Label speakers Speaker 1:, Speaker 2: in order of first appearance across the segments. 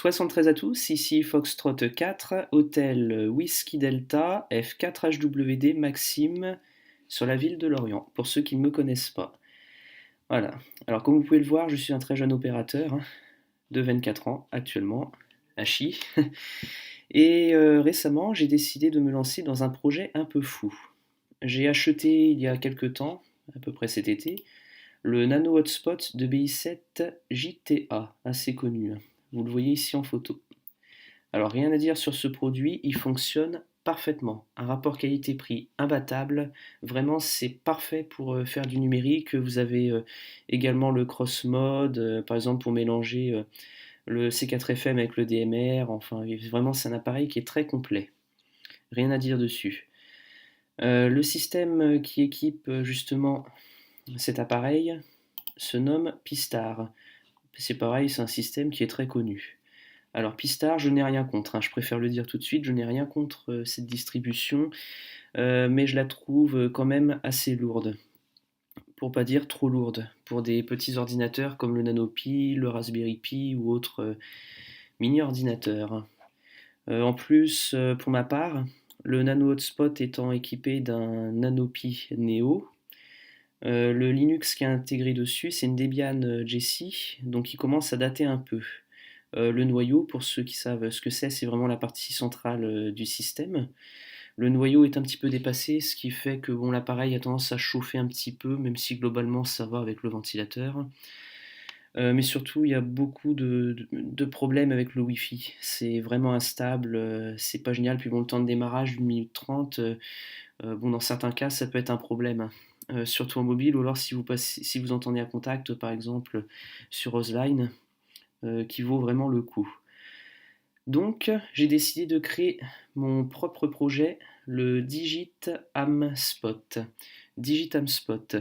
Speaker 1: 73 à tous, ici Foxtrot 4, hôtel Whisky Delta, F4HWD Maxime, sur la ville de Lorient, pour ceux qui ne me connaissent pas. Voilà, alors comme vous pouvez le voir, je suis un très jeune opérateur, de 24 ans actuellement, à Chi, et récemment j'ai décidé de me lancer dans un projet un peu fou. J'ai acheté il y a quelques temps, à peu près cet été, le Nano Hotspot de BI7 JTA, assez connu. Vous le voyez ici en photo. Alors rien à dire sur ce produit, il fonctionne parfaitement. Un rapport qualité-prix imbattable. Vraiment, c'est parfait pour faire du numérique. Vous avez également le cross-mode, par exemple pour mélanger le C4FM avec le DMR. Enfin, vraiment, c'est un appareil qui est très complet. Rien à dire dessus. Le système qui équipe justement cet appareil se nomme Pistar. C'est pareil, c'est un système qui est très connu. Alors Pistar, je n'ai rien contre, je préfère le dire tout de suite, je n'ai rien contre cette distribution, mais je la trouve quand même assez lourde, pour pas dire trop lourde, pour des petits ordinateurs comme le Nano Pi, le Raspberry Pi ou autres mini-ordinateurs. En plus, pour ma part, le Nano Hotspot étant équipé d'un Nano Pi Neo, le Linux qui est intégré dessus, c'est une Debian Jessie, donc il commence à dater un peu. Le noyau, pour ceux qui savent ce que c'est vraiment la partie centrale du système. Le noyau est un petit peu dépassé, ce qui fait que bon, l'appareil a tendance à chauffer un petit peu, même si globalement ça va avec le ventilateur. Mais surtout, il y a beaucoup de problèmes avec le Wi-Fi. C'est vraiment instable, c'est pas génial. Puis bon, le temps de démarrage, 1 minute 30, bon, dans certains cas, ça peut être un problème. Surtout en mobile, ou alors si vous entendez un contact, par exemple, sur Roseline, qui vaut vraiment le coup. Donc, j'ai décidé de créer mon propre projet, le DigitAmSpot. DigitAmSpot.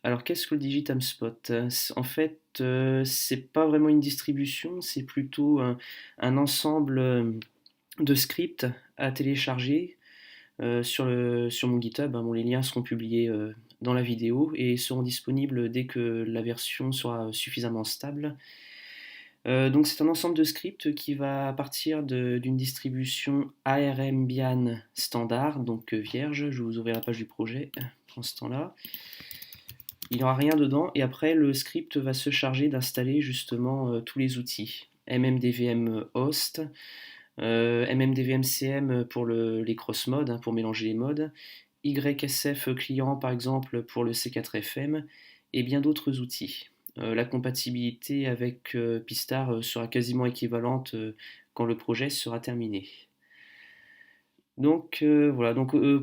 Speaker 1: Alors, qu'est-ce que le DigitAmSpot? En fait, c'est pas vraiment une distribution, c'est plutôt un ensemble de scripts à télécharger sur mon GitHub. Bon, les liens seront publiés dans la vidéo et seront disponibles dès que la version sera suffisamment stable. Donc c'est un ensemble de scripts qui va partir d'une distribution ARMBian standard, donc vierge. Je vous ouvrir la page du projet en ce temps-là. Il n'y aura rien dedans et après le script va se charger d'installer justement tous les outils. MMDVM host, MMDVM-CM pour les cross-modes, pour mélanger les modes, YSF client par exemple pour le C4FM et bien d'autres outils. La compatibilité avec Pistar sera quasiment équivalente quand le projet sera terminé. Donc voilà,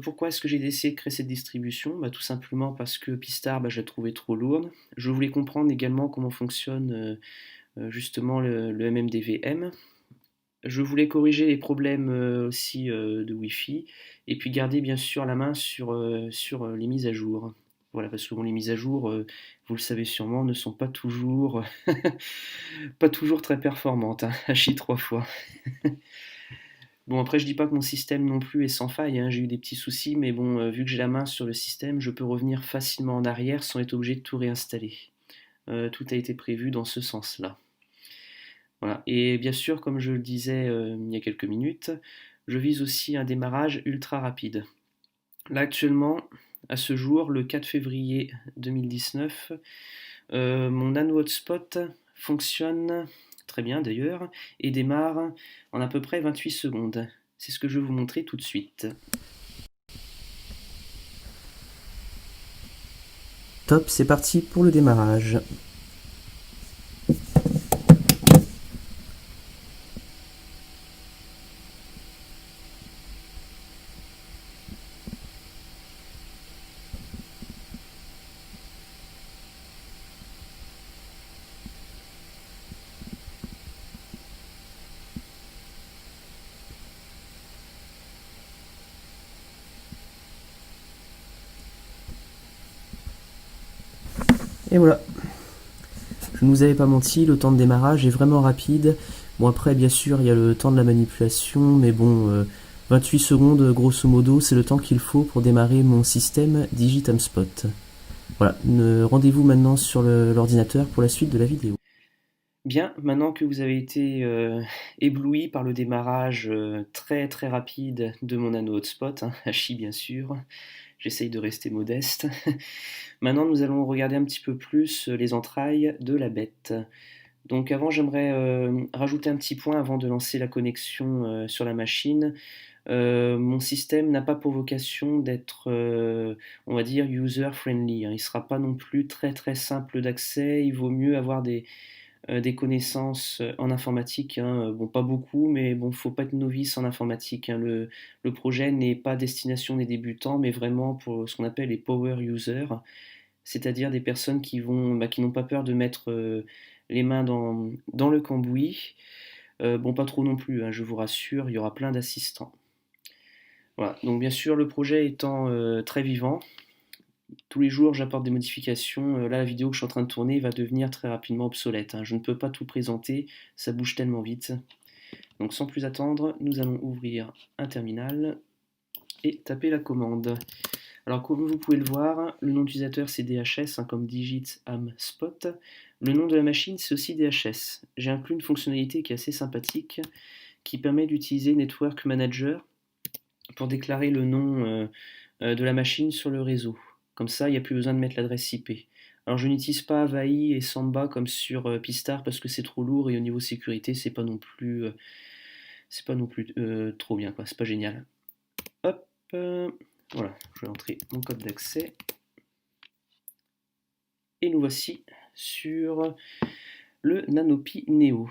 Speaker 1: pourquoi est-ce que j'ai décidé de créer cette distribution? Tout simplement parce que Pistar, je la trouvais trop lourde. Je voulais comprendre également comment fonctionne justement le MMDVM. Je voulais corriger les problèmes aussi de Wi-Fi et puis garder bien sûr la main sur les mises à jour. Voilà, parce que bon, les mises à jour, vous le savez sûrement, ne sont pas toujours, pas toujours très performantes, à chier 3 fois. Bon, après, je dis pas que mon système non plus est sans faille, j'ai eu des petits soucis, mais bon, vu que j'ai la main sur le système, je peux revenir facilement en arrière sans être obligé de tout réinstaller. Tout a été prévu dans ce sens-là. Voilà. Et bien sûr, comme je le disais il y a quelques minutes, je vise aussi un démarrage ultra rapide. Là, actuellement, à ce jour, le 4 février 2019, mon Nano Hotspot fonctionne très bien d'ailleurs et démarre en à peu près 28 secondes. C'est ce que je vais vous montrer tout de suite. Top, c'est parti pour le démarrage. Et voilà. Je ne vous avais pas menti, le temps de démarrage est vraiment rapide. Bon après bien sûr il y a le temps de la manipulation, mais bon 28 secondes grosso modo c'est le temps qu'il faut pour démarrer mon système DigitAmSpot. Voilà, rendez-vous maintenant sur l'ordinateur pour la suite de la vidéo. Bien, maintenant que vous avez été ébloui par le démarrage très très rapide de mon Nano Hotspot, hein, Hachi bien sûr, j'essaye de rester modeste. Maintenant, nous allons regarder un petit peu plus les entrailles de la bête. Donc avant, j'aimerais rajouter un petit point avant de lancer la connexion sur la machine. Mon système n'a pas pour vocation d'être, on va dire, user-friendly, hein. Il ne sera pas non plus très très simple d'accès. Il vaut mieux avoir des connaissances en informatique, hein. Bon, pas beaucoup, mais bon, faut pas être novice en informatique, hein. Le projet n'est pas destination des débutants, mais vraiment pour ce qu'on appelle les power users, c'est-à-dire des personnes qui n'ont pas peur de mettre les mains dans le cambouis. Bon, pas trop non plus, hein, je vous rassure, il y aura plein d'assistants. Voilà, donc bien sûr, le projet étant très vivant, tous les jours j'apporte des modifications. Là, la vidéo que je suis en train de tourner va devenir très rapidement obsolète, hein. Je ne peux pas tout présenter, ça bouge tellement vite. Donc sans plus attendre, nous allons ouvrir un terminal et taper la commande. Alors comme vous pouvez le voir, le nom d'utilisateur c'est DHS, hein, comme Digit Ham Spot. Le nom de la machine c'est aussi DHS. J'ai inclus une fonctionnalité qui est assez sympathique, qui permet d'utiliser Network Manager pour déclarer le nom de la machine sur le réseau. Comme ça, il n'y a plus besoin de mettre l'adresse IP. Alors je n'utilise pas Avaí et Samba comme sur Pistar parce que c'est trop lourd et au niveau sécurité c'est pas non plus trop bien, quoi. C'est pas génial. Hop, voilà, je vais entrer mon code d'accès et nous voici sur le Nanopi Neo,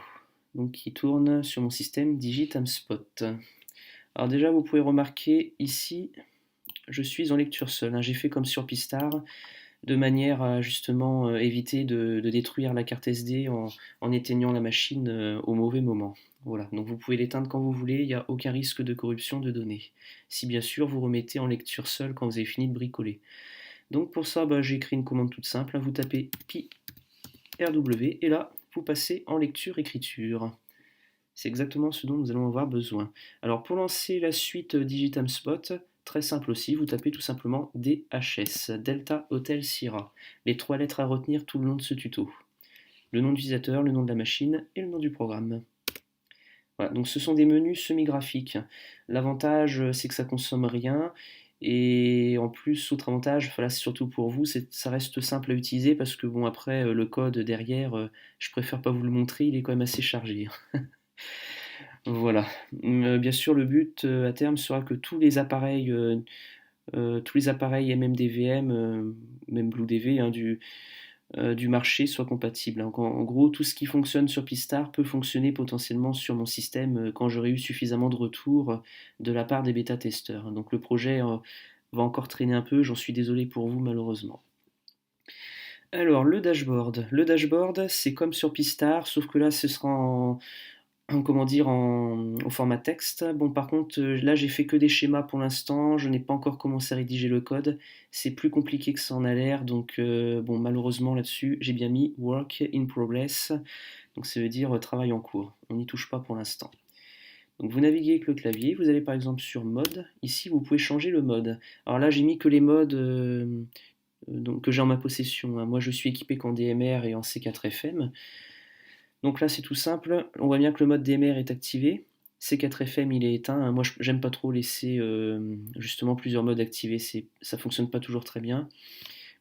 Speaker 1: donc qui tourne sur mon système DigitamSpot. Alors déjà vous pouvez remarquer ici je suis en lecture seule, hein. J'ai fait comme sur Pistar, de manière à justement éviter de détruire la carte SD en éteignant la machine au mauvais moment. Voilà, donc vous pouvez l'éteindre quand vous voulez, il n'y a aucun risque de corruption de données. Si bien sûr vous remettez en lecture seule quand vous avez fini de bricoler. Donc pour ça, j'ai écrit une commande toute simple, hein. Vous tapez pi rw et là vous passez en lecture-écriture. C'est exactement ce dont nous allons avoir besoin. Alors pour lancer la suite DigitamSpot, très simple aussi, vous tapez tout simplement DHS, Delta Hotel Sierra, les trois lettres à retenir tout le long de ce tuto. Le nom d'utilisateur, le nom de la machine et le nom du programme. Voilà, donc ce sont des menus semi-graphiques. L'avantage, c'est que ça consomme rien. Et en plus, autre avantage, voilà, c'est surtout pour vous, ça reste simple à utiliser parce que bon après le code derrière, je préfère pas vous le montrer, il est quand même assez chargé. Voilà. Bien sûr, le but à terme sera que tous les appareils MMDVM, même BlueDV, hein, du marché soient compatibles. Donc, en gros, tout ce qui fonctionne sur Pistar peut fonctionner potentiellement sur mon système quand j'aurai eu suffisamment de retours de la part des bêta-testeurs. Donc le projet va encore traîner un peu, j'en suis désolé pour vous malheureusement. Alors le dashboard. Le dashboard, c'est comme sur Pistar, sauf que là ce sera comment dire, au format texte. Bon, par contre, là, j'ai fait que des schémas pour l'instant. Je n'ai pas encore commencé à rédiger le code. C'est plus compliqué que ça en a l'air. Donc, bon, malheureusement, là-dessus, j'ai bien mis Work in Progress. Donc, ça veut dire travail en cours. On n'y touche pas pour l'instant. Donc, vous naviguez avec le clavier. Vous allez par exemple sur Mode. Ici, vous pouvez changer le mode. Alors là, j'ai mis que les modes donc, que j'ai en ma possession, hein. Moi, je suis équipé qu'en DMR et en C4FM. Donc là, c'est tout simple. On voit bien que le mode DMR est activé. C4FM, il est éteint. Moi, j'aime pas trop laisser justement plusieurs modes activés. Ça fonctionne pas toujours très bien.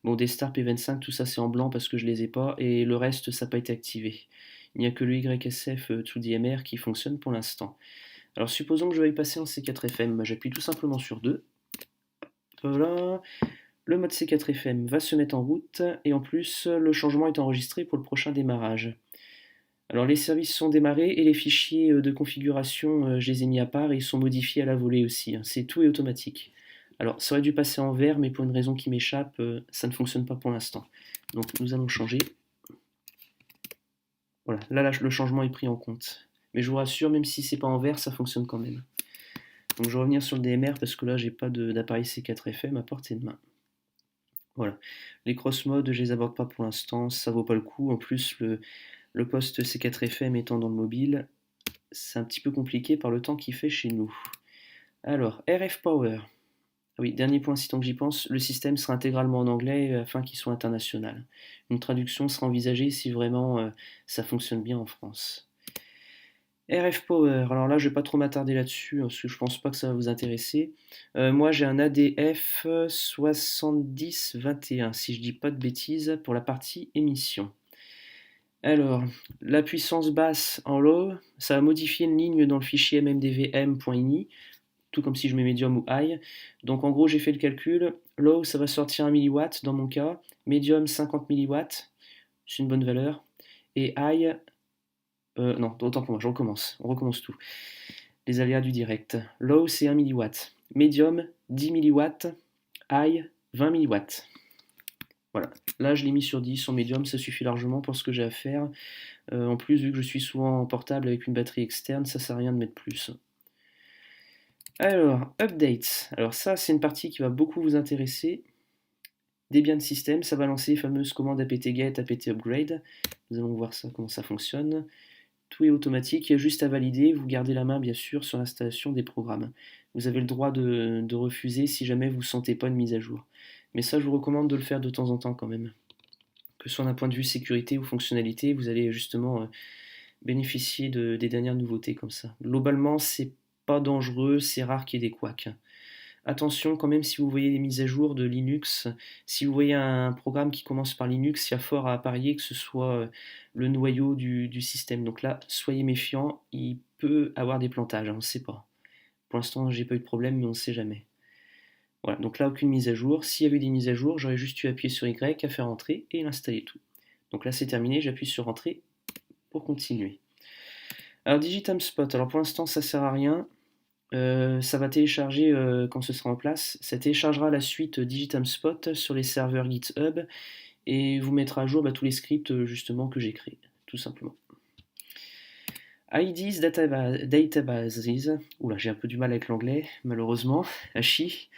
Speaker 1: Bon, Destar, P25, tout ça, c'est en blanc parce que je les ai pas. Et le reste, ça n'a pas été activé. Il n'y a que le YSF to DMR qui fonctionne pour l'instant. Alors, supposons que je veuille passer en C4FM. J'appuie tout simplement sur 2. Voilà. Le mode C4FM va se mettre en route. Et en plus, le changement est enregistré pour le prochain démarrage. Alors les services sont démarrés et les fichiers de configuration, je les ai mis à part et ils sont modifiés à la volée aussi, hein. C'est tout est automatique. Alors ça aurait dû passer en vert, mais pour une raison qui m'échappe, ça ne fonctionne pas pour l'instant. Donc nous allons changer. Voilà, là le changement est pris en compte. Mais je vous rassure, même si c'est pas en vert, ça fonctionne quand même. Donc je vais revenir sur le DMR parce que là j'ai pas d'appareil C4FM à portée de main. Voilà. Les cross-modes, je les aborde pas pour l'instant, ça vaut pas le coup. En plus, le poste C4FM étant dans le mobile, c'est un petit peu compliqué par le temps qu'il fait chez nous. Alors, RF Power. Ah oui, dernier point, si tant que j'y pense, le système sera intégralement en anglais afin qu'il soit international. Une traduction sera envisagée si vraiment ça fonctionne bien en France. RF Power, alors là je vais pas trop m'attarder là-dessus parce que je pense pas que ça va vous intéresser. Moi j'ai un ADF 7021 si je dis pas de bêtises pour la partie émission. Alors, la puissance basse en low, ça va modifier une ligne dans le fichier mmdvm.ini, tout comme si je mets medium ou high. Donc en gros j'ai fait le calcul, low ça va sortir 1 mW dans mon cas, medium 50 mW, c'est une bonne valeur, et high non, autant pour moi, on recommence tout. Les aléas du direct. Low, c'est 1 mW. Medium, 10 mW. High, 20 mW. Voilà. Là, je l'ai mis sur 10. En medium, ça suffit largement pour ce que j'ai à faire. En plus, vu que je suis souvent en portable avec une batterie externe, ça sert à rien de mettre plus. Alors, updates. Alors ça, c'est une partie qui va beaucoup vous intéresser. Debian System, ça va lancer les fameuses commandes apt-get, apt-upgrade. Nous allons voir ça, comment ça fonctionne. Tout est automatique, il y a juste à valider, vous gardez la main bien sûr sur l'installation des programmes. Vous avez le droit de refuser si jamais vous ne sentez pas une mise à jour. Mais ça je vous recommande de le faire de temps en temps quand même. Que ce soit d'un point de vue sécurité ou fonctionnalité, vous allez justement bénéficier des dernières nouveautés comme ça. Globalement c'est pas dangereux, c'est rare qu'il y ait des couacs. Attention quand même si vous voyez des mises à jour de Linux, si vous voyez un programme qui commence par Linux, il y a fort à parier que ce soit le noyau du système. Donc là, soyez méfiants, il peut avoir des plantages, on ne sait pas. Pour l'instant, j'ai pas eu de problème, mais on ne sait jamais. Voilà, donc là, aucune mise à jour. S'il y avait des mises à jour, j'aurais juste eu à appuyer sur Y, à faire entrer et installer tout. Donc là, c'est terminé, j'appuie sur Entrée pour continuer. Alors, Digitam Spot, alors pour l'instant, ça sert à rien. Ça va télécharger quand ce sera en place. Ça téléchargera la suite Digitam Spot sur les serveurs GitHub et vous mettra à jour tous les scripts justement que j'ai créés, tout simplement. IDs Databases. Oula, j'ai un peu du mal avec l'anglais, malheureusement. Hachi.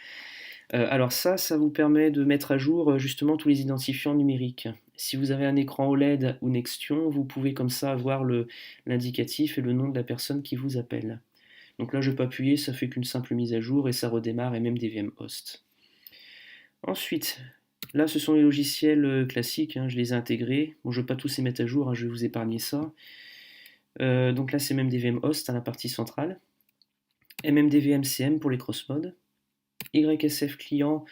Speaker 1: Alors ça vous permet de mettre à jour justement tous les identifiants numériques. Si vous avez un écran OLED ou Nextion, vous pouvez comme ça avoir l'indicatif et le nom de la personne qui vous appelle. Donc là, je ne vais pas appuyer, ça fait qu'une simple mise à jour et ça redémarre MMDVM host. Ensuite, là, ce sont les logiciels classiques, je les ai intégrés. Bon, je ne vais pas tous les mettre à jour, je vais vous épargner ça. Donc là, c'est MMDVM host à la partie centrale. MMDVM CM pour les crossmodes. YSF client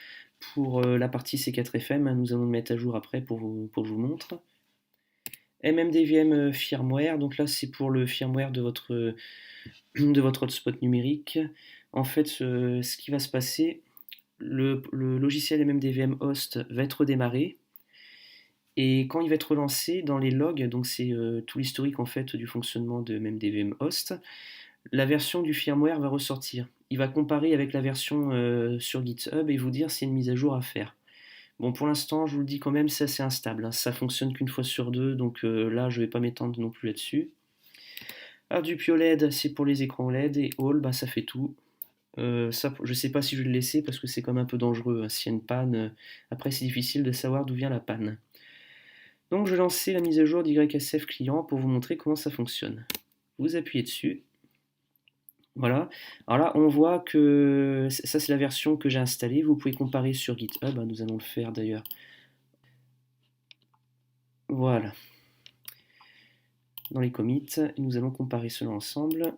Speaker 1: pour la partie C4FM, nous allons le mettre à jour après pour que je vous montre. MMDVM firmware, donc là c'est pour le firmware de votre hotspot numérique. En fait, ce qui va se passer, le logiciel MMDVM host va être redémarré et quand il va être relancé dans les logs, donc c'est tout l'historique en fait du fonctionnement de MMDVM host, la version du firmware va ressortir. Il va comparer avec la version sur GitHub et vous dire s'il y a une mise à jour à faire. Bon, pour l'instant, je vous le dis quand même, c'est assez instable. Ça fonctionne qu'une fois sur deux, donc là, je ne vais pas m'étendre non plus là-dessus. Alors, du PioLED, c'est pour les écrans LED, et All, ça fait tout. Ça, je ne sais pas si je vais le laisser parce que c'est comme un peu dangereux. S'il y a une panne, après, c'est difficile de savoir d'où vient la panne. Donc, je vais lancer la mise à jour d'YSF client pour vous montrer comment ça fonctionne. Vous appuyez dessus. Voilà. Alors là, on voit que ça, c'est la version que j'ai installée. Vous pouvez comparer sur GitHub. Nous allons le faire d'ailleurs. Voilà. Dans les commits, et nous allons comparer cela ensemble.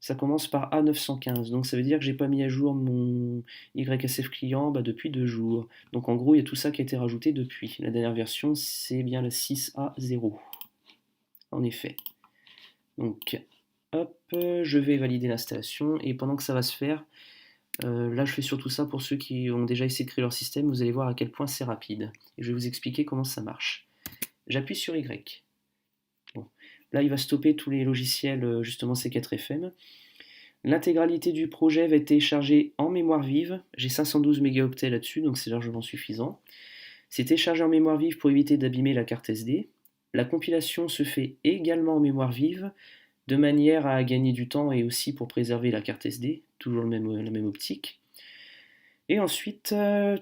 Speaker 1: Ça commence par A915, donc ça veut dire que j'ai pas mis à jour mon YSF client depuis 2 jours. Donc en gros, il y a tout ça qui a été rajouté depuis. La dernière version, c'est bien la 6A0. En effet. Donc, hop, je vais valider l'installation, et pendant que ça va se faire, là je fais surtout ça pour ceux qui ont déjà essayé de créer leur système, vous allez voir à quel point c'est rapide. Et je vais vous expliquer comment ça marche. J'appuie sur Y. Bon. Là, il va stopper tous les logiciels, justement C4FM. L'intégralité du projet va être téléchargée en mémoire vive. J'ai 512 mégaoctets là-dessus, donc c'est largement suffisant. C'est téléchargé en mémoire vive pour éviter d'abîmer la carte SD. La compilation se fait également en mémoire vive, de manière à gagner du temps et aussi pour préserver la carte SD, toujours la même optique. Et ensuite,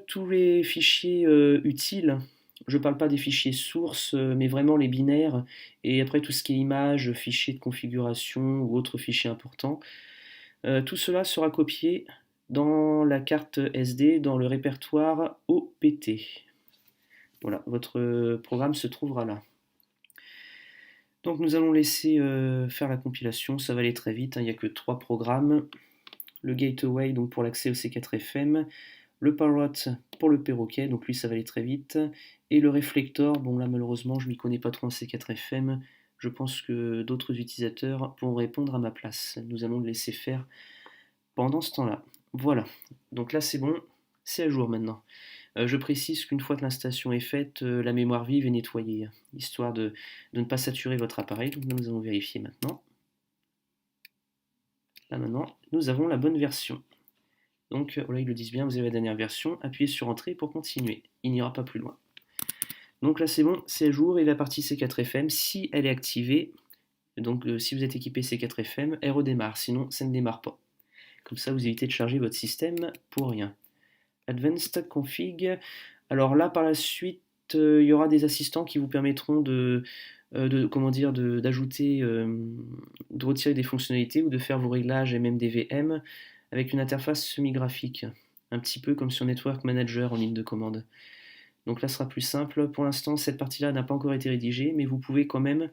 Speaker 1: tous les fichiers utiles, je ne parle pas des fichiers sources, mais vraiment les binaires, et après tout ce qui est images, fichiers de configuration ou autres fichiers importants, tout cela sera copié dans la carte SD, dans le répertoire OPT. Voilà, votre programme se trouvera là. Donc nous allons laisser faire la compilation, ça va aller très vite, hein, il n'y a que 3 programmes. Le Gateway donc pour l'accès au C4FM, le Parrot pour le perroquet, donc lui ça va aller très vite, et le Reflector, bon là malheureusement je m'y connais pas trop en C4FM, je pense que d'autres utilisateurs pourront répondre à ma place. Nous allons le laisser faire pendant ce temps-là. Voilà, donc là c'est bon, c'est à jour maintenant. Je précise qu'une fois que l'installation est faite, la mémoire vive est nettoyée, histoire de ne pas saturer votre appareil. Donc nous allons vérifier maintenant. Là maintenant, nous avons la bonne version. Donc là ils le disent bien, vous avez la dernière version, appuyez sur Entrée pour continuer. Il n'ira pas plus loin. Donc là c'est bon, c'est à jour, et la partie C4FM, si elle est activée, donc si vous êtes équipé C4FM, elle redémarre, sinon ça ne démarre pas. Comme ça vous évitez de charger votre système pour rien. Advanced Config. Alors là, par la suite, il y aura des assistants qui vous permettront d'ajouter, de retirer des fonctionnalités ou de faire vos réglages MMDVM avec une interface semi-graphique, un petit peu comme sur Network Manager en ligne de commande. Donc là, ce sera plus simple. Pour l'instant, cette partie-là n'a pas encore été rédigée, mais vous pouvez quand même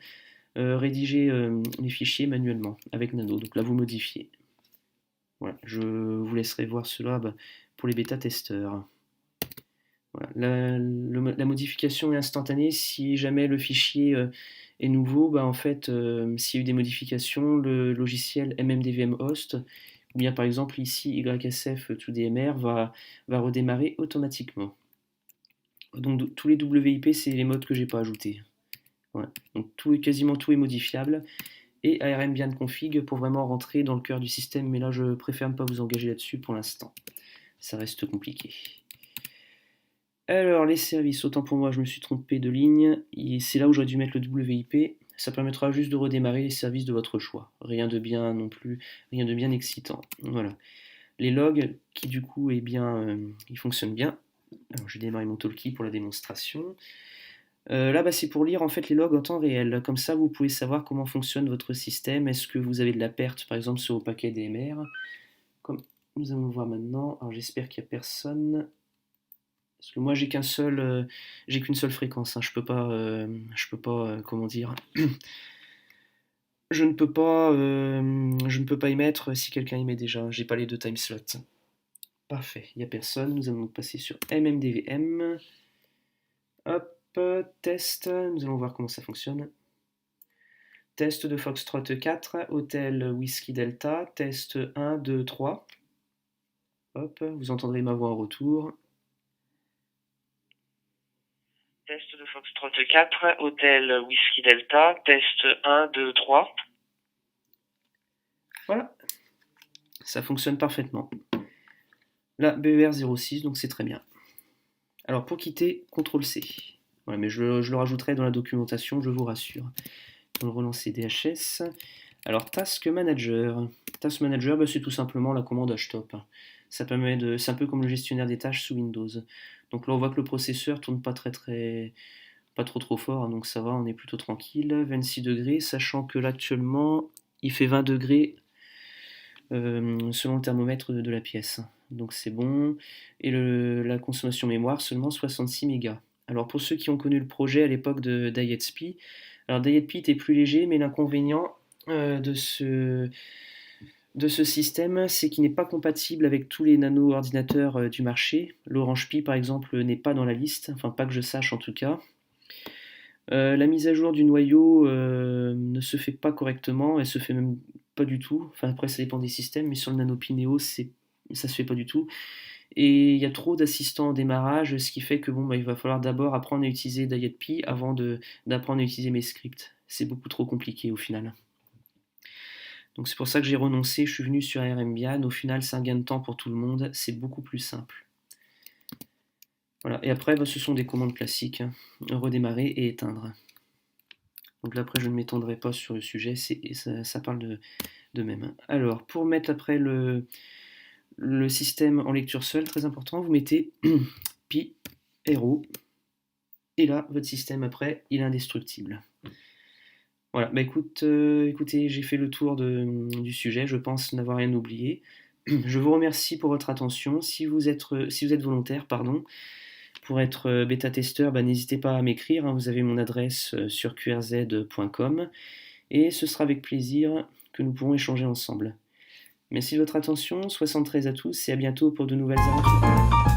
Speaker 1: rédiger les fichiers manuellement avec Nano. Donc là, vous modifiez. Voilà, je vous laisserai voir cela pour les bêta-testeurs. Voilà. La modification est instantanée. Si jamais le fichier est nouveau, en fait, s'il y a eu des modifications, le logiciel MMDVM host, ou bien par exemple ici YSF 2DMR va redémarrer automatiquement. Donc tous les WIP, c'est les modes que j'ai pas ajoutés. Voilà. Donc quasiment tout est modifiable. Et ARM config pour vraiment rentrer dans le cœur du système, mais là je préfère ne pas vous engager là-dessus pour l'instant. Ça reste compliqué. Alors les services, autant pour moi je me suis trompé de ligne, c'est là où j'aurais dû mettre le WIP, ça permettra juste de redémarrer les services de votre choix. Rien de bien non plus, rien de bien excitant. Voilà. Les logs qui du coup ils fonctionnent bien. Alors je vais démarrer mon talkie pour la démonstration. Là, c'est pour lire en fait les logs en temps réel. Comme ça, vous pouvez savoir comment fonctionne votre système. Est-ce que vous avez de la perte, par exemple, sur vos paquets DMR? Comme nous allons le voir maintenant. Alors, j'espère qu'il n'y a personne. Parce que moi, j'ai qu'une seule fréquence, hein. Je peux pas, comment dire, je ne peux pas émettre si quelqu'un émet déjà. J'ai pas les 2 time slots. Parfait, il n'y a personne. Nous allons donc passer sur MMDVM. Hop, test. Nous allons voir comment ça fonctionne. Test de Foxtrot 4, Hôtel Whisky Delta, test 1, 2, 3. Hop, vous entendrez ma voix en retour. Test de Foxtrot 4, Hôtel Whisky Delta, test 1, 2, 3. Voilà, ça fonctionne parfaitement. Là, BER06, donc c'est très bien. Alors pour quitter, CTRL-C. Voilà, mais je le rajouterai dans la documentation, je vous rassure. On va relancer DHS. Alors Task Manager. Task Manager, c'est tout simplement la commande htop. C'est un peu comme le gestionnaire des tâches sous Windows. Donc là on voit que le processeur tourne pas trop fort, hein, donc ça va, on est plutôt tranquille. 26 degrés, sachant que là actuellement il fait 20 degrés selon le thermomètre de la pièce. Donc c'est bon. Et la consommation mémoire seulement 66 mégas. Alors pour ceux qui ont connu le projet à l'époque de DietSpi, alors DietSpi était plus léger, mais l'inconvénient de ce système, c'est qu'il n'est pas compatible avec tous les nano-ordinateurs du marché. L'Orange Pi, par exemple, n'est pas dans la liste, enfin pas que je sache en tout cas. La mise à jour du noyau ne se fait pas correctement, elle se fait même pas du tout. Enfin après ça dépend des systèmes, mais sur le Nano Pi Neo, ça se fait pas du tout. Et il y a trop d'assistants au démarrage, ce qui fait que il va falloir d'abord apprendre à utiliser DietPi avant d'apprendre à utiliser mes scripts. C'est beaucoup trop compliqué au final. Donc c'est pour ça que j'ai renoncé, je suis venu sur ARMBian. Au final, c'est un gain de temps pour tout le monde, c'est beaucoup plus simple. Voilà, et après, ce sont des commandes classiques, hein. Redémarrer et éteindre. Donc là, après, je ne m'étendrai pas sur le sujet, ça parle de même. Alors, pour mettre après le système en lecture seule, très important, vous mettez pi, héros, et là, votre système après, il est indestructible. Voilà, écoutez, j'ai fait le tour du sujet, je pense n'avoir rien oublié. Je vous remercie pour votre attention. Si vous êtes volontaire, pardon, pour être bêta-testeur, bah, n'hésitez pas à m'écrire, hein, vous avez mon adresse sur qrz.com et ce sera avec plaisir que nous pourrons échanger ensemble. Merci de votre attention, 73 à tous et à bientôt pour de nouvelles aventures.